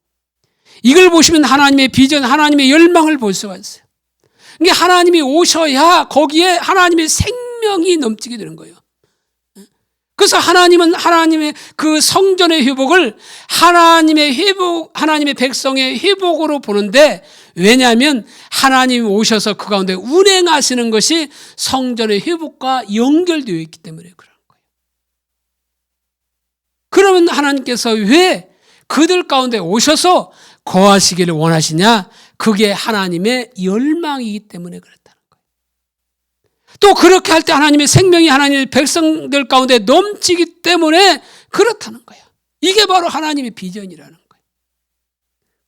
이걸 보시면 하나님의 비전, 하나님의 열망을 볼 수가 있어요. 그러니까 하나님이 오셔야 거기에 하나님의 생명이 넘치게 되는 거예요. 그래서 하나님은 하나님의 그 성전의 회복을 하나님의 백성의 회복으로 보는데 왜냐하면 하나님이 오셔서 그 가운데 운행하시는 것이 성전의 회복과 연결되어 있기 때문에 그런 거예요. 그러면 하나님께서 왜 그들 가운데 오셔서 거하시기를 원하시냐? 그게 하나님의 열망이기 때문에 그렇다는 거예요. 또 그렇게 할 때 하나님의 생명이 하나님의 백성들 가운데 넘치기 때문에 그렇다는 거예요. 이게 바로 하나님의 비전이라는 거예요.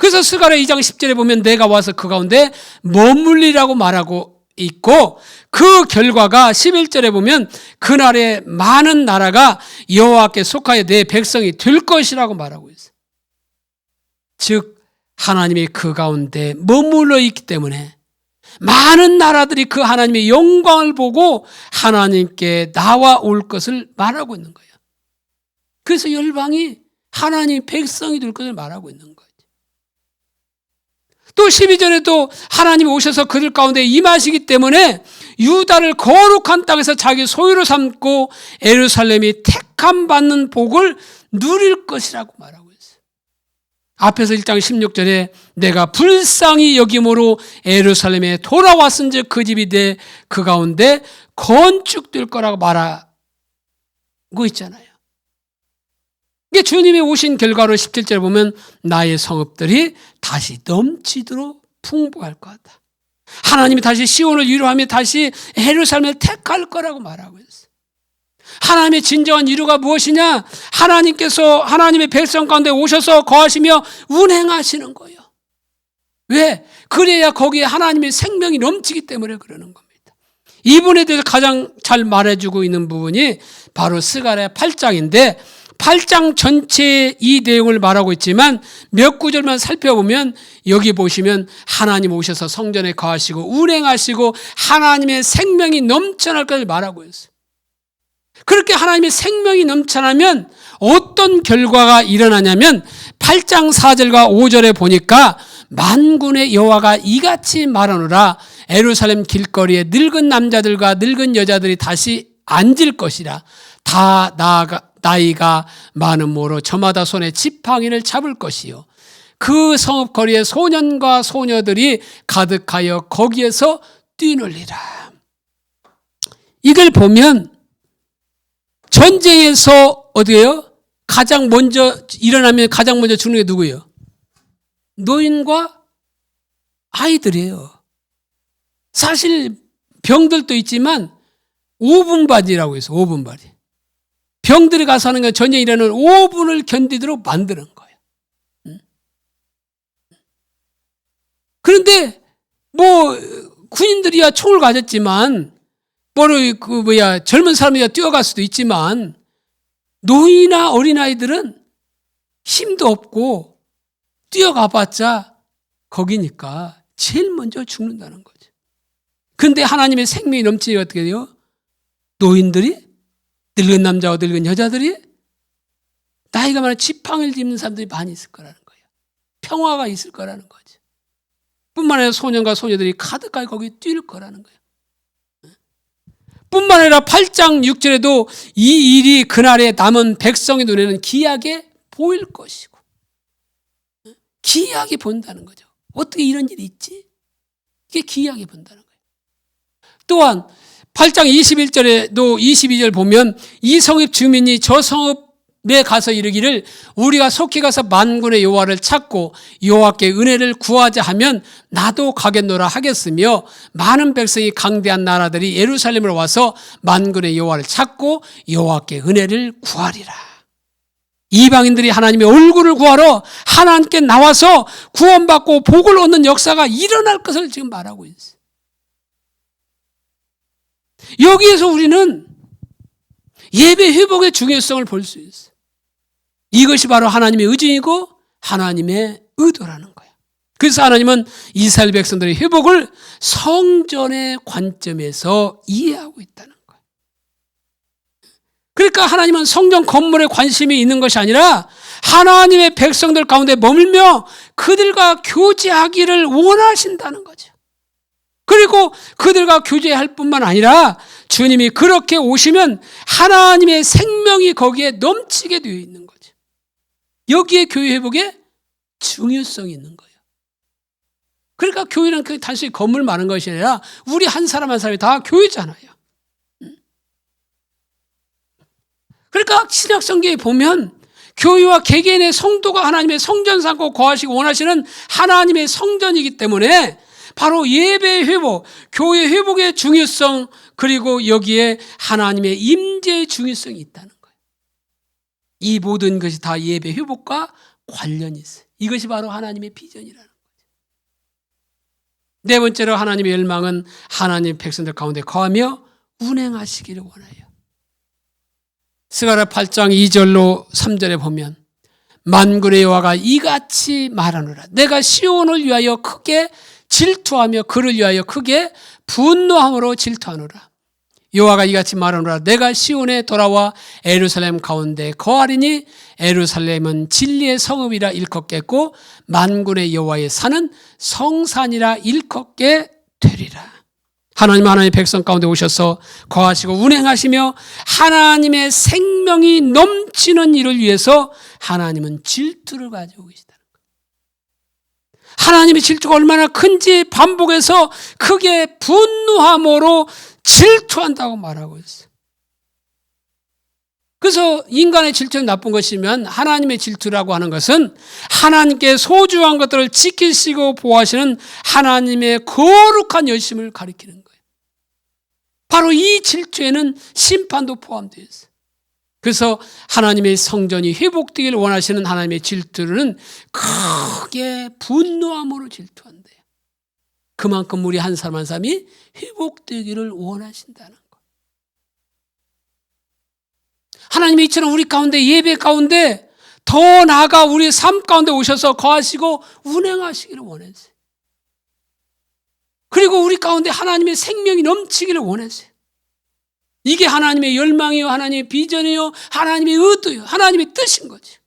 그래서 스가랴 2장 10절에 보면 내가 와서 그 가운데 머물리라고 말하고 있고, 그 결과가 11절에 보면 그날에 많은 나라가 여호와께 속하여 내 백성이 될 것이라고 말하고 있어요. 즉 하나님이 그 가운데 머물러 있기 때문에 많은 나라들이 그 하나님의 영광을 보고 하나님께 나와올 것을 말하고 있는 거예요. 그래서 열방이 하나님의 백성이 될 것을 말하고 있는 거예요. 또 12절에도 하나님이 오셔서 그들 가운데 임하시기 때문에 유다를 거룩한 땅에서 자기 소유로 삼고 예루살렘이 택함 받는 복을 누릴 것이라고 말하고 있어요. 앞에서 1장 16절에 내가 불쌍히 여김으로 예루살렘에 돌아왔은즉 그 집이 그 가운데 건축될 거라고 말하고 있잖아요. 이게 주님이 오신 결과로 17절에 보면 나의 성읍들이 다시 넘치도록 풍부할 것 같다. 하나님이 다시 시온을 위로하며 다시 예루살렘을 택할 거라고 말하고 있어요. 하나님의 진정한 위로가 무엇이냐? 하나님께서 하나님의 백성 가운데 오셔서 거하시며 운행하시는 거예요. 왜? 그래야 거기에 하나님의 생명이 넘치기 때문에 그러는 겁니다. 이 부분에 대해서 가장 잘 말해주고 있는 부분이 바로 스가랴 8장인데 8장 전체의 이 내용을 말하고 있지만 몇 구절만 살펴보면 여기 보시면 하나님 오셔서 성전에 거하시고 운행하시고 하나님의 생명이 넘쳐날 것을 말하고 있어요. 그렇게 하나님의 생명이 넘쳐나면 어떤 결과가 일어나냐면 8장 4절과 5절에 보니까 만군의 여호와가 이같이 말하노라 예루살렘 길거리에 늙은 남자들과 늙은 여자들이 다시 앉을 것이라 다 나이가 많음으로 저마다 손에 지팡이를 잡을 것이요 그 성읍 거리에 소년과 소녀들이 가득하여 거기에서 뛰놀리라. 이걸 보면 전쟁에서 어디에요? 가장 먼저 일어나면 가장 먼저 죽는 게 누구예요? 노인과 아이들이에요. 사실 병들도 있지만 5분바디라고 해서 5분바디. 병들이 가서 하는 건 전쟁이 일어나는 5분을 견디도록 만드는 거예요. 그런데 군인들이야 총을 가졌지만 젊은 사람이야 뛰어갈 수도 있지만 노인이나 어린아이들은 힘도 없고 뛰어가봤자 거기니까 제일 먼저 죽는다는 거죠. 근데 하나님의 생명이 넘치니까 어떻게 돼요? 노인들이 늙은 남자와 늙은 여자들이 나이가 많은 지팡이를 짚는 사람들이 많이 있을 거라는 거예요. 평화가 있을 거라는 거죠. 뿐만 아니라 소년과 소녀들이 가득하게 거기 뛸 거라는 거예요. 뿐만 아니라 8장 6절에도 이 일이 그날에 남은 백성의 눈에는 기이하게 보일 것이고 기이하게 본다는 거죠. 어떻게 이런 일이 있지? 이게 기이하게 본다는 거예요. 또한 8장 21절에도 22절 보면 이 성읍 주민이 저 성읍에 가서 이르기를 우리가 속히 가서 만군의 여호와를 찾고 여호와께 은혜를 구하자 하면 나도 가겠노라 하겠으며 많은 백성이 강대한 나라들이 예루살렘으로 와서 만군의 여호와를 찾고 여호와께 은혜를 구하리라. 이방인들이 하나님의 얼굴을 구하러 하나님께 나와서 구원받고 복을 얻는 역사가 일어날 것을 지금 말하고 있어요. 여기에서 우리는 예배 회복의 중요성을 볼 수 있어요. 이것이 바로 하나님의 의지이고 하나님의 의도라는 거예요. 그래서 하나님은 이스라엘 백성들의 회복을 성전의 관점에서 이해하고 있다는 거예요. 그러니까 하나님은 성전 건물에 관심이 있는 것이 아니라 하나님의 백성들 가운데 머물며 그들과 교제하기를 원하신다는 거죠. 그리고 그들과 교제할 뿐만 아니라 주님이 그렇게 오시면 하나님의 생명이 거기에 넘치게 되어 있는 거죠. 여기에 교회 회복의 중요성이 있는 거예요. 그러니까 교회는 단순히 건물 많은 것이 아니라 우리 한 사람 한 사람이 다 교회잖아요. 그러니까 신약 성경에 보면 교회와 개개인의 성도가 하나님의 성전 삼고 거하시고 원하시는 하나님의 성전이기 때문에 바로 예배 회복, 교회 회복의 중요성, 그리고 여기에 하나님의 임재의 중요성이 있다는 거예요. 이 모든 것이 다 예배 회복과 관련이 있어요. 이것이 바로 하나님의 비전이라는 거죠. 네 번째로 하나님의 열망은 하나님 백성들 가운데 거하며 운행하시기를 원하여. 스가랴 8장 2절로 3절에 보면 만군의 여호와가 이같이 말하노라. 내가 시온을 위하여 크게 질투하며 그를 위하여 크게 분노함으로 질투하노라. 여호와가 이같이 말하노라. 내가 시온에 돌아와 예루살렘 가운데 거하리니 예루살렘은 진리의 성읍이라 일컫겠고 만군의 여호와의 산은 성산이라 일컫게 되리라. 하나님의 백성 가운데 오셔서 거하시고 운행하시며 하나님의 생명이 넘치는 일을 위해서 하나님은 질투를 가지고 계시다는 거예요. 하나님의 질투가 얼마나 큰지 반복해서 크게 분노함으로 질투한다고 말하고 있어요. 그래서 인간의 질투는 나쁜 것이면 하나님의 질투라고 하는 것은 하나님께 소중한 것들을 지키시고 보호하시는 하나님의 거룩한 열심을 가리키는 거예요. 바로 이 질투에는 심판도 포함되어 있어요. 그래서 하나님의 성전이 회복되기를 원하시는 하나님의 질투는 크게 분노함으로 질투한대요. 그만큼 우리 한 사람 한 사람이 회복되기를 원하신다는 거예요. 하나님이 이처럼 우리 가운데 예배 가운데 더 나아가 우리 삶 가운데 오셔서 거하시고 운행하시기를 원했어요. 그리고 우리 가운데 하나님의 생명이 넘치기를 원했어요. 이게 하나님의 열망이요, 하나님의 비전이요, 하나님의 의도요, 하나님의 뜻인 거죠.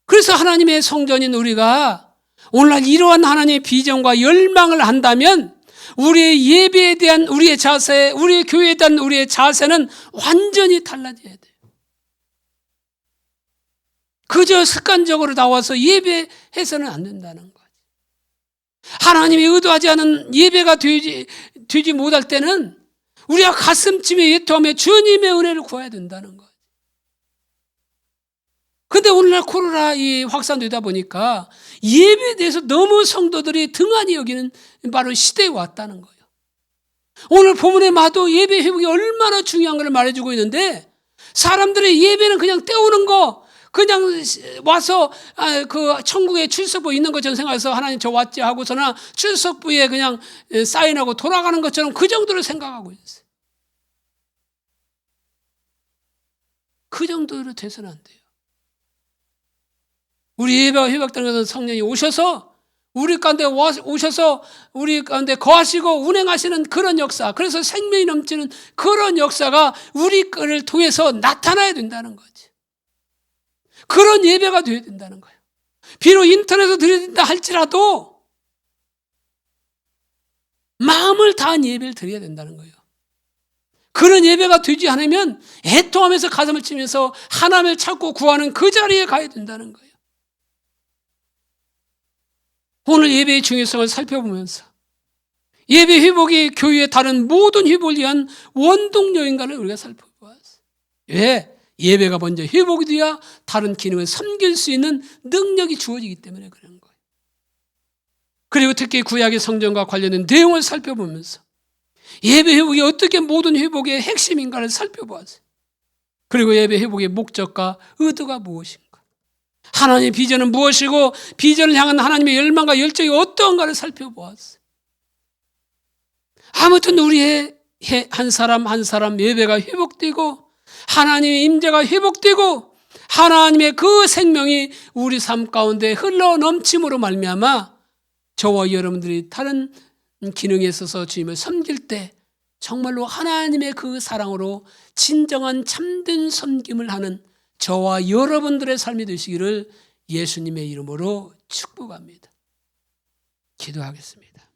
그래서 하나님의 성전인 우리가 오늘날 이러한 하나님의 비전과 열망을 한다면 우리의 예배에 대한 우리의 자세, 우리의 교회에 대한 우리의 자세는 완전히 달라져야 돼요. 그저 습관적으로 나와서 예배해서는 안 된다는 거죠. 하나님이 의도하지 않은 예배가 되지 못할 때는 우리가 가슴쯤에 예토하며 주님의 은혜를 구해야 된다는 거죠. 근데 오늘날 코로나 확산되다 보니까 예배에 대해서 너무 성도들이 등한히 여기는 바로 시대에 왔다는 거예요. 오늘 본문에 봐도 예배 회복이 얼마나 중요한 걸 말해주고 있는데 사람들의 예배는 그냥 때우는 거, 그냥 와서 그 천국에 출석부 있는 것처럼 생각해서 하나님 저 왔지 하고서나 출석부에 그냥 사인하고 돌아가는 것처럼 그 정도로 생각하고 있어요. 그 정도로 돼서는 안 돼요. 우리 예배가 회복되는 것은 성령이 오셔서 우리 가운데 오셔서 우리 가운데 거하시고 운행하시는 그런 역사, 그래서 생명이 넘치는 그런 역사가 우리 거를 통해서 나타나야 된다는 거지. 그런 예배가 되어야 된다는 거예요. 비록 인터넷에서 드려야 된다 할지라도 마음을 다한 예배를 드려야 된다는 거예요. 그런 예배가 되지 않으면 애통하면서 가슴을 치면서 하나님을 찾고 구하는 그 자리에 가야 된다는 거예요. 오늘 예배의 중요성을 살펴보면서 예배 회복이 교회의 다른 모든 회복을 위한 원동력인가를 우리가 살펴보았어요. 왜? 예배가 먼저 회복이 되어야 다른 기능을 섬길 수 있는 능력이 주어지기 때문에 그런 거예요. 그리고 특히 구약의 성전과 관련된 내용을 살펴보면서 예배 회복이 어떻게 모든 회복의 핵심인가를 살펴보았어요. 그리고 예배 회복의 목적과 의도가 무엇인가, 하나님의 비전은 무엇이고 비전을 향한 하나님의 열망과 열정이 어떠한가를 살펴보았어요. 아무튼 우리의 한 사람 한 사람 예배가 회복되고 하나님의 임재가 회복되고 하나님의 그 생명이 우리 삶 가운데 흘러 넘침으로 말미암아 저와 여러분들이 다른 기능에 있어서 주님을 섬길 때 정말로 하나님의 그 사랑으로 진정한 참된 섬김을 하는 저와 여러분들의 삶이 되시기를 예수님의 이름으로 축복합니다. 기도하겠습니다.